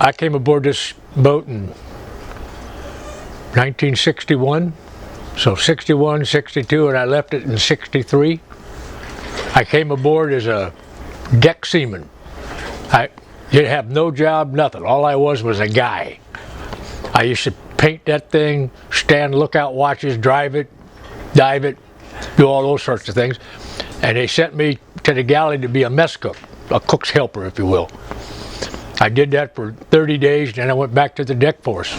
I came aboard this boat in 1961, so 61, 62, and I left it in 63. I came aboard as a deck seaman. I didn't have no job, nothing. All I was a guy. I used to paint that thing, stand lookout watches, drive it, dive it, do all those sorts of things. And they sent me to the galley to be a mess cook, a cook's helper, if you will. I did that for 30 days, then I went back to the deck force.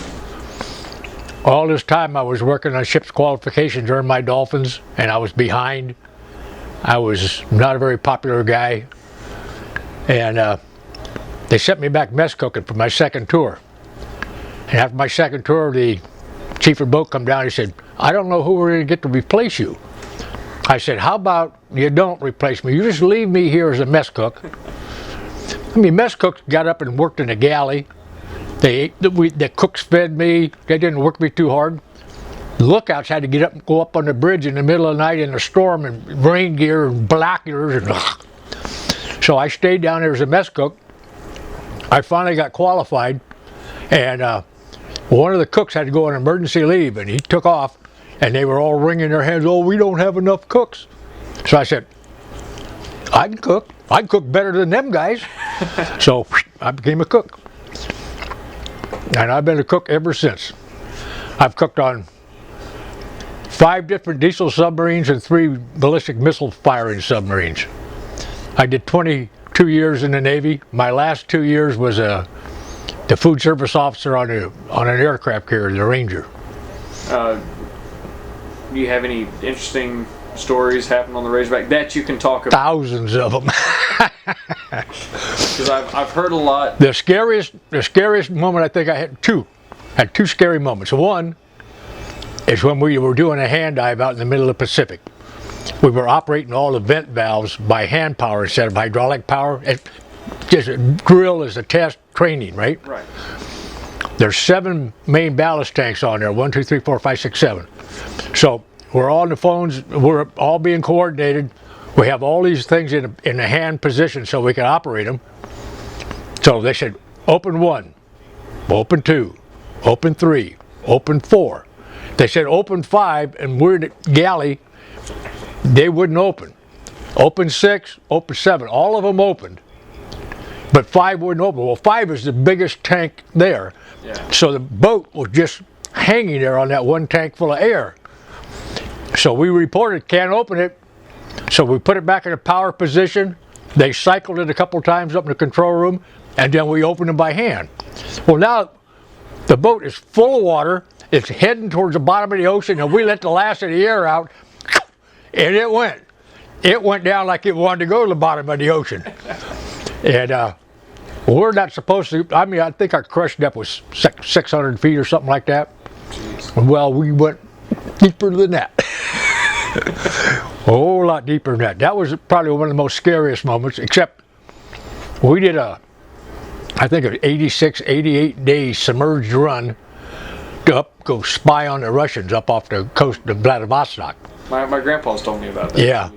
All this time I was working on ship's qualifications, earned my dolphins, and I was behind. I was not a very popular guy. And they sent me back mess cooking for my second tour. And after my second tour, the chief of the boat come down and he said, I don't know who we're going to get to replace you. I said, how about you don't replace me? You just leave me here as a mess cook. I mean, mess cooks got up and worked in the galley. The cooks fed me. They didn't work me too hard. The lookouts had to get up and go up on the bridge in the middle of the night in a storm and rain gear and binoculars. So I stayed down there as a mess cook. I finally got qualified, and one of the cooks had to go on emergency leave, and he took off, and they were all wringing their hands, oh, we don't have enough cooks. So I said, I can cook. I can cook better than them guys. So I became a cook. And I've been a cook ever since. I've cooked on 5 different diesel submarines and 3 ballistic missile firing submarines. I did 22 years in the Navy. My last 2 years was the food service officer on an aircraft carrier, the Ranger. Do you have any interesting stories happen on the Razorback that you can talk about? Thousands of them. Because I've heard a lot. The scariest moment, I think I had two scary moments. One is when we were doing a hand dive out in the middle of the Pacific. We were operating all the vent valves by hand power instead of hydraulic power. Just a drill is a test training, right? Right. There's 7 main ballast tanks on there. 1, 2, 3, 4, 5, 6, 7. So we're all on the phones. We're all being coordinated. We have all these things in a hand position so we can operate them. So they said, open 1, open 2, open 3, open 4. They said open 5, and we're in the galley. They wouldn't open. Open 6, open 7. All of them opened, but 5 wouldn't open. Well, 5 is the biggest tank there. Yeah. So the boat was just hanging there on that one tank full of air. So we reported, can't open it. So we put it back in a power position. They cycled it a couple times up in the control room, and then we opened them by hand. Well, now the boat is full of water. It's heading towards the bottom of the ocean, and we let the last of the air out, and it went down like it wanted to go to the bottom of the ocean. And we're not supposed to. I mean, I think our crush depth was 600 feet or something like that. Jeez. Well, we went deeper than that. A whole lot deeper than that. That was probably one of the most scariest moments, except we did I think an 86, 88 day submerged run to go spy on the Russians up off the coast of Vladivostok. My grandpa's told me about that. Yeah,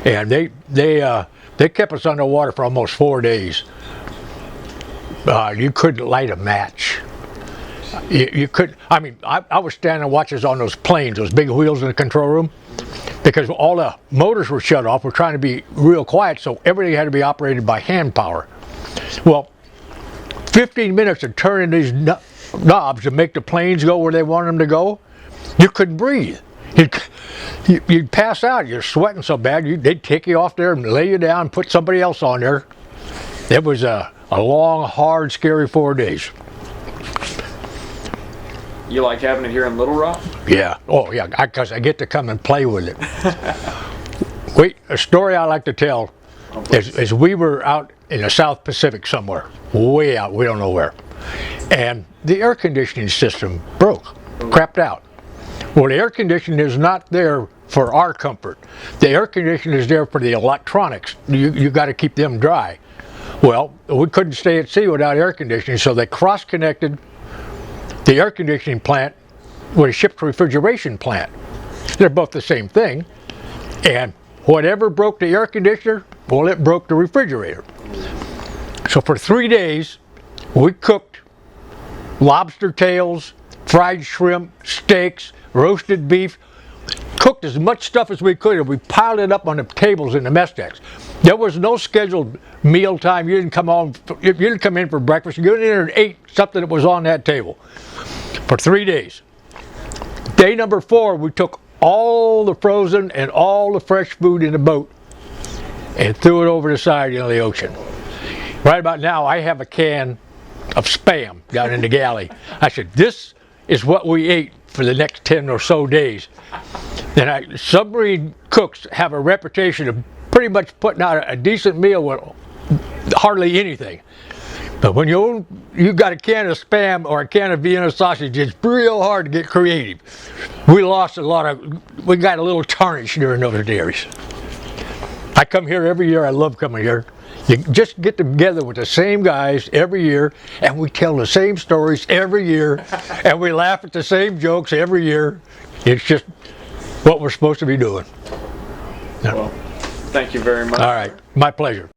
and they kept us underwater for almost 4 days. You couldn't light a match. You couldn't. I mean, I was standing watches on those planes, those big wheels in the control room, because all the motors were shut off. We're trying to be real quiet, so everything had to be operated by hand power. Well, 15 minutes of turning these knobs to make the planes go where they wanted them to go, you couldn't breathe. You'd pass out. You're sweating so bad, they'd take you off there and lay you down and put somebody else on there. It was a long, hard, scary 4 days. You like having it here in Little Rock? Yeah. Oh, yeah, because I get to come and play with it. Wait, a story I like to tell is we were out in the South Pacific somewhere, way out, we don't know where. And the air conditioning system broke, crapped out. Well, the air conditioning is not there for our comfort. The air conditioning is there for the electronics. You got to keep them dry. Well, we couldn't stay at sea without air conditioning, so they cross-connected the air conditioning plant with a ship's refrigeration plant. They're both the same thing. And whatever broke the air conditioner, well, it broke the refrigerator. So for 3 days, we cooked lobster tails, fried shrimp, steaks, roasted beef. Cooked as much stuff as we could, and we piled it up on the tables in the mess decks. There was no scheduled meal time. You didn't come in for breakfast. You got in there and ate something that was on that table for 3 days. Day number 4, we took all the frozen and all the fresh food in the boat and threw it over the side into the ocean. Right about now, I have a can of Spam down in the galley. I said, this is what we ate for the next 10 or so days. And submarine cooks have a reputation of pretty much putting out a decent meal with hardly anything. But when you got a can of Spam or a can of Vienna sausage, it's real hard to get creative. We got a little tarnish during those days. I come here every year. I love coming here. You just get together with the same guys every year, and we tell the same stories every year, and we laugh at the same jokes every year. It's just what we're supposed to be doing. Well, thank you very much. All right, my pleasure.